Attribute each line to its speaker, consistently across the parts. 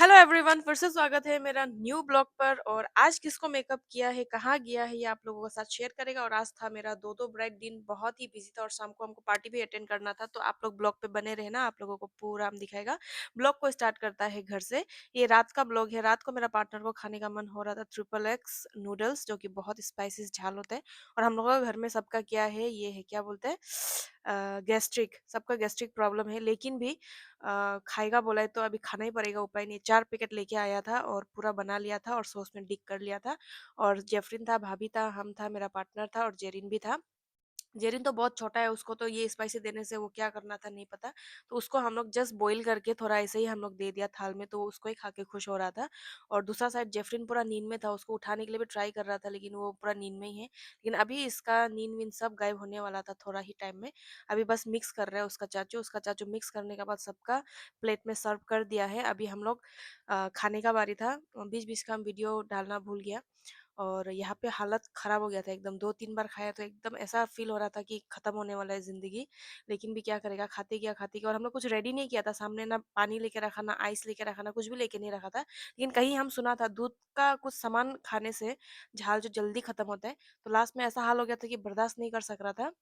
Speaker 1: Hello everyone, फिर से स्वागत है मेरा न्यू ब्लॉग पर। और आज किसको मेकअप किया है, कहाँ गया है, ये आप लोगों के साथ शेयर करेगा। और आज था मेरा दो ब्राइट दिन, बहुत ही बिजी था और शाम को हमको पार्टी भी अटेंड करना था। तो आप लोग ब्लॉग पे बने रहना, आप लोगों को पूरा हम दिखाएगा। ब्लॉग को स्टार्ट करता है घर से। ये रात का ब्लॉग है। रात को मेरा पार्टनर को खाने का मन हो रहा था ट्रिपल एक्स नूडल्स, जो कि बहुत स्पाइसी झाल होते हैं। और हम लोगों का घर में सबका क्या है, ये है क्या बोलते हैं, गैस्ट्रिक। सबका गैस्ट्रिक प्रॉब्लम है, लेकिन भी खाएगा बोला है तो अभी खाना ही पड़ेगा, उपाय नहीं। 4 पैकेट लेके आया था और पूरा बना लिया था और सॉस में डिक कर लिया था। और जेफरिन था, भाभी था, हम था, मेरा पार्टनर था और जेरिन भी था। जेरिन तो बहुत छोटा है, उसको तो ये स्पाइसी देने से वो क्या करना था नहीं पता। तो उसको हम लोग जस्ट बॉईल करके थोड़ा ऐसे ही हम लोग दे दिया थाल में, तो वो उसको ही खा के खुश हो रहा था। और दूसरा साइड जेफरिन पूरा नींद में था, उसको उठाने के लिए भी ट्राई कर रहा था, लेकिन वो पूरा नींद में ही है। लेकिन अभी इसका नींद वींद सब गायब होने वाला था थोड़ा ही टाइम में। अभी बस मिक्स कर रहा है उसका चाचू मिक्स करने के बाद सबका प्लेट में सर्व कर दिया है। अभी हम लोग खाने का बारी था। बीच बीच का हम वीडियो डालना भूल गया। और यहाँ पे हालत खराब हो गया था एकदम। 2-3 बार खाया तो एकदम ऐसा फील हो रहा था कि खत्म होने वाला है जिंदगी। लेकिन भी क्या करेगा, खाते गया। और हम लोग कुछ रेडी नहीं किया था सामने, ना पानी लेके रखा, ना आइस लेके रखा, ना कुछ भी लेके नहीं रखा था। लेकिन कहीं हम सुना था दूध का कुछ सामान खाने से झाल जो जल्दी खत्म होता है। तो लास्ट में ऐसा हाल हो गया था कि बर्दाश्त नहीं कर सक रहा था।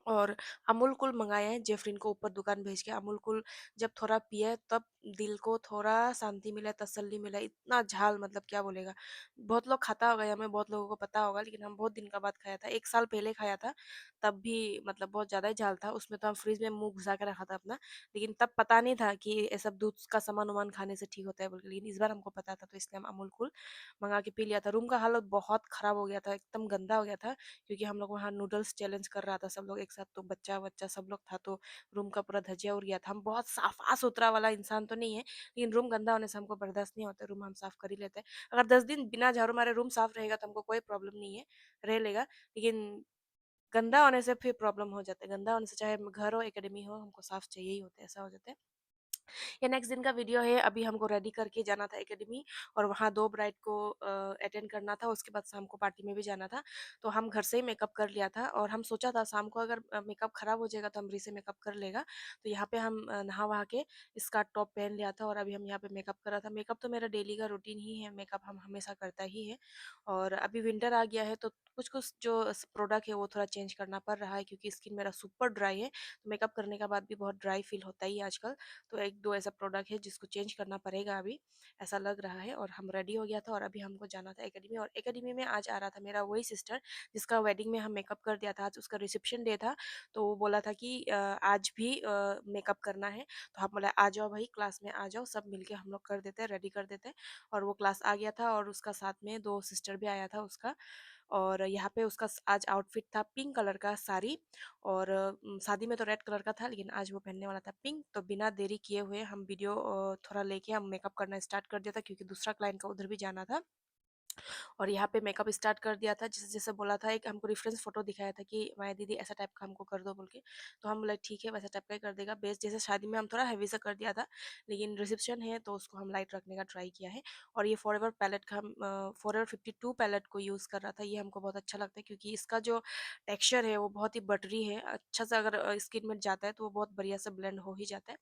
Speaker 1: और अमूल कूल मंगाए हैं जेफरिन को ऊपर दुकान भेज के। अमूल कूल जब थोड़ा पिए तब दिल को थोड़ा शांति मिला, तसल्ली मिला। इतना झाल, मतलब क्या बोलेगा। बहुत लोग खाता होगा, या हमें बहुत लोगों को पता होगा, लेकिन हम बहुत दिन का बाद खाया था, 1 साल पहले खाया था। तब भी मतलब बहुत ज्यादा ही झाल था उसमें। तो हम फ्रिज में मुंह घुसा के रखा था अपना। लेकिन तब पता नहीं था कि ये सब दूध का सामान वामान खाने से ठीक होता है बोल के। लेकिन इस बार हमको पता था, तो इसलिए हम अमूल कूल मंगा के पी लिया था। रूम का हालत बहुत खराब हो गया था, एकदम गंदा हो गया था। क्योंकि हम लोग वहाँ नूडल्स चैलेंज कर रहा था सब लोग एक साथ, तो बच्चा बच्चा सब लोग था, तो रूम का पूरा धजिया उड़ गया था। हम बहुत साफा सुथरा वाला इंसान तो नहीं है, लेकिन रूम गंदा होने से हमको बर्दाश्त नहीं होता। रूम हम साफ कर ही लेते हैं। अगर 10 दिन बिना झाड़ू मारे रूम साफ रहेगा तो हमको कोई प्रॉब्लम नहीं है, रह लेगा। लेकिन गंदा होने से फिर प्रॉब्लम हो जाता है। गंदा होने से चाहे घर हो, एकेडमी हो, हमको साफ चाहिए ही होता है, ऐसा हो जाता है। ये नेक्स्ट दिन का वीडियो है। अभी हमको रेडी करके जाना था एकेडमी, और वहाँ 2 ब्राइड को अटेंड करना था। उसके बाद शाम को पार्टी में भी जाना था। तो हम घर से ही मेकअप कर लिया था, और हम सोचा था शाम को अगर मेकअप खराब हो जाएगा तो हम से मेकअप कर लेगा। तो यहाँ पे हम नहा वहा के स्कर्ट टॉप पहन लिया था, और अभी हम यहाँ पे मेकअप कर रहा था। मेकअप तो मेरा डेली का रूटीन ही है, मेकअप हम हमेशा करता ही है। और अभी विंटर आ गया है, तो कुछ कुछ जो प्रोडक्ट है वो थोड़ा चेंज करना पड़ रहा है, क्योंकि स्किन मेरा सुपर ड्राई है। तो मेकअप करने के बाद भी बहुत ड्राई फील होता ही है आजकल। तो 1-2 ऐसा प्रोडक्ट है जिसको चेंज करना पड़ेगा अभी, ऐसा लग रहा है। और हम रेडी हो गया था, और अभी हमको जाना था एकेडमी। और एकेडमी में आज आ रहा था मेरा वही सिस्टर जिसका वेडिंग में हम मेकअप कर दिया था। आज उसका रिसेप्शन डे था। तो वो बोला था कि आज भी मेकअप करना है। तो हम बोला आ जाओ भाई, क्लास में आ जाओ, सब मिलके हम लोग कर देते हैं, रेडी कर देते हैं। और वो क्लास आ गया था, और उसका साथ में 2 सिस्टर भी आया था उसका। और यहाँ पे उसका आज आउटफिट था पिंक कलर का साड़ी। और शादी में तो रेड कलर का था, लेकिन आज वो पहनने वाला था पिंक। तो बिना देरी किए हुए हम वीडियो थोड़ा लेके हम मेकअप करना स्टार्ट कर दिया था, क्योंकि दूसरा क्लाइंट का उधर भी जाना था। और यहाँ पे मेकअप स्टार्ट कर दिया था, जैसे जैसे बोला था। एक हमको रेफरेंस फोटो दिखाया था कि माया दीदी ऐसा टाइप का हमको कर दो बोल के। तो हम बोले ठीक है, वैसा टाइप का ही कर देगा। बेस जैसे शादी में हम थोड़ा हैवी सा कर दिया था, लेकिन रिसेप्शन है तो उसको हम लाइट रखने का ट्राई किया है। और ये फॉरएवर पैलेट का हम फॉरएवर 52 पैलेट को यूज़ कर रहा था। ये हमको बहुत अच्छा लगता है, क्योंकि इसका जो टेक्सचर है वो बहुत ही बटरी है। अच्छा से अगर स्किन में जाता है तो वो बहुत बढ़िया से ब्लेंड हो ही जाता है।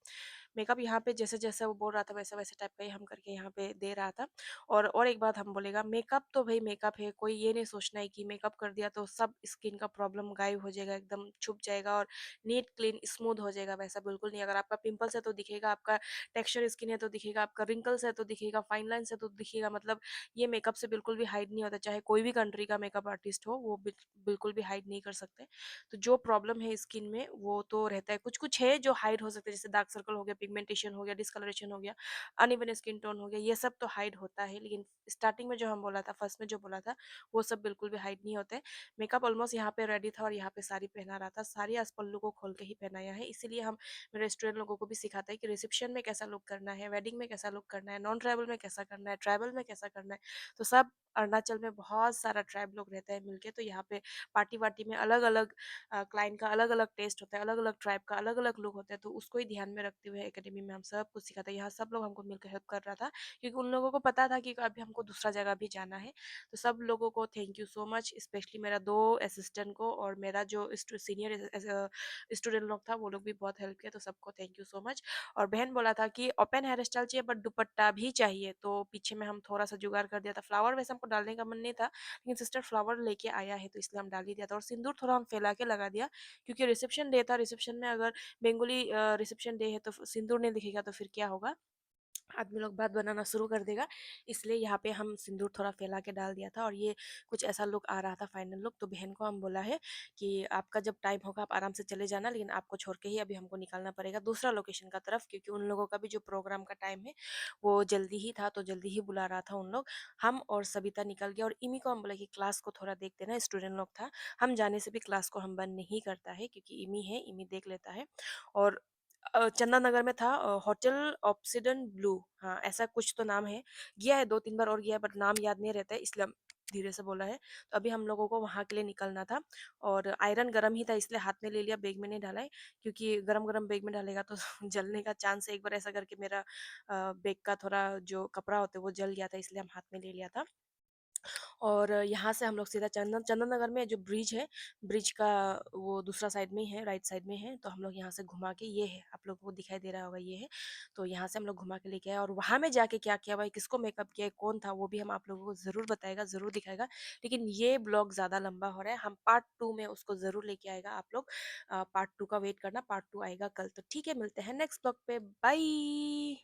Speaker 1: मेकअप यहाँ पे जैसे जैसे वो बोल रहा था वैसे वैसे टाइप का ही हम करके यहाँ पे दे रहा था। और एक बात हम बोलेगा, मेकअप तो भाई मेकअप है। कोई ये नहीं सोचना है कि मेकअप कर दिया तो सब स्किन का प्रॉब्लम गायब हो जाएगा, एकदम छुप जाएगा और नीट क्लीन स्मूथ हो जाएगा। वैसा बिल्कुल नहीं। अगर आपका पिंपल्स है तो दिखेगा, आपका टेक्सचर स्किन है तो दिखेगा, आपका रिंकल्स है तो दिखेगा, फाइन लाइन्स है तो दिखेगा। मतलब ये मेकअप से बिल्कुल भी हाइड नहीं होता। चाहे कोई भी कंट्री का मेकअप आर्टिस्ट हो, वो बिल्कुल भी हाइड नहीं कर सकते। तो जो प्रॉब्लम है स्किन में वो तो रहता है। कुछ कुछ है जो हाइड हो सकता है, जैसे डार्क सर्कल हो गया, पिगमेंटेशन हो गया, डिस्कलरेशन हो गया, अनइवन स्किन टोन हो गया, ये सब तो हाइड होता है। लेकिन स्टार्टिंग में जो हम बोला था, फर्स्ट में जो बोला था, वो सब बिल्कुल भी हाइड नहीं होते। मेकअप ऑलमोस्ट यहाँ पे रेडी था, और यहाँ पे साड़ी पहना रहा था। साड़ी आज पल्लू को खोल के ही पहनाया है। इसीलिए हम मेरे स्टूडेंट लोगों को भी सिखाते हैं कि रिसेप्शन में कैसा लुक करना है, वेडिंग में कैसा लुक करना है, नॉन ट्राइबल में कैसा करना है, ट्राइबल में कैसा करना है। तो सब अरुणाचल में बहुत सारा ट्राइब लोग रहता है मिलके। तो यहाँ पे पार्टी वार्टी में अलग अलग क्लाइंट का अलग अलग टेस्ट होता है, अलग अलग ट्राइब का अलग अलग लुक होता है। तो उसको ही ध्यान में रखते हुए एकेडमी में हम सब कुछ सिखाते हैं। यहाँ सब लोग हमको मिलकर हेल्प कर रहा था क्योंकि उन लोगों को पता था कि अभी हमको दूसरा जगह भी जाना है। तो सब लोगों को thank you so much, specially मेरा 2 असिस्टेंट को और मेरा जो सीनियर स्टूडेंट लोग था वो लोग भी बहुत हेल्प किया, तो सबको थैंक यू सो मच। और बहन बोला था कि ओपन हेयर स्टाइल चाहिए बट दुपट्टा भी चाहिए, तो पीछे में हम थोड़ा सा जुगाड़ कर दिया था। फ्लावर वैसे हमको डालने का मन नहीं था, लेकिन सिस्टर फ्लावर लेके आया है तो इसलिए हम डाल ही दिया था। और सिंदूर थोड़ा हम फैला के लगा दिया क्योंकि रिसेप्शन डे था। रिसेप्शन में अगर बेंगोली रिसेप्शन डे है तो सिंदूर नहीं दिखेगा तो फिर क्या होगा, आदमी लोग बात बनाना शुरू कर देगा। इसलिए यहाँ पे हम सिंदूर थोड़ा फैला के डाल दिया था। और ये कुछ ऐसा लुक आ रहा था फाइनल लुक। तो बहन को हम बोला है कि आपका जब टाइम होगा आप आराम से चले जाना, लेकिन आपको छोड़ के ही अभी हमको निकलना पड़ेगा दूसरा लोकेशन का तरफ, क्योंकि उन लोगों का भी जो प्रोग्राम का टाइम है वो जल्दी ही था, तो जल्दी ही बुला रहा था उन लोग। हम और सबिता निकल गया और इमी को हम बोला कि क्लास को थोड़ा देख देना, स्टूडेंट लोग था। हम जाने से भी क्लास को हम बंद नहीं करता है क्योंकि इमी है, इमी देख लेता है। और चंदन नगर में था होटल ऑप्सिडन ब्लू, हाँ ऐसा कुछ तो नाम है। गया है 2-3 बार और गया है बट नाम याद नहीं रहता है, इसलिए हम धीरे से बोला है। तो अभी हम लोगों को वहाँ के लिए निकलना था और आयरन गरम ही था इसलिए हाथ में ले लिया, बैग में नहीं डाला है क्योंकि गरम गरम बैग में डालेगा तो जलने का चांस है। एक बार ऐसा करके मेरा बैग का थोड़ा जो कपड़ा होता है वो जल गया था, इसलिए हम हाथ में ले लिया था। और यहाँ से हम लोग सीधा चंदन चंदन नगर में जो ब्रिज है, ब्रिज का वो दूसरा साइड में ही है, राइट साइड में है। तो हम लोग यहाँ से घुमा के, ये है आप लोगों को दिखाई दे रहा होगा, ये है। तो यहाँ से हम लोग घुमा के लेके आए और वहाँ में जाके क्या किया भाई, किसको मेकअप किया, कौन था, वो भी हम आप लोगों को ज़रूर बताएगा, ज़रूर दिखाएगा। लेकिन ये ब्लॉग ज़्यादा लंबा हो रहा है, हम पार्ट 2 में उसको ज़रूर लेके आएगा आप लोग। पार्ट 2 का वेट करना, पार्ट 2 आएगा कल। तो ठीक है, मिलते हैं नेक्स्ट ब्लॉग पे, बाय।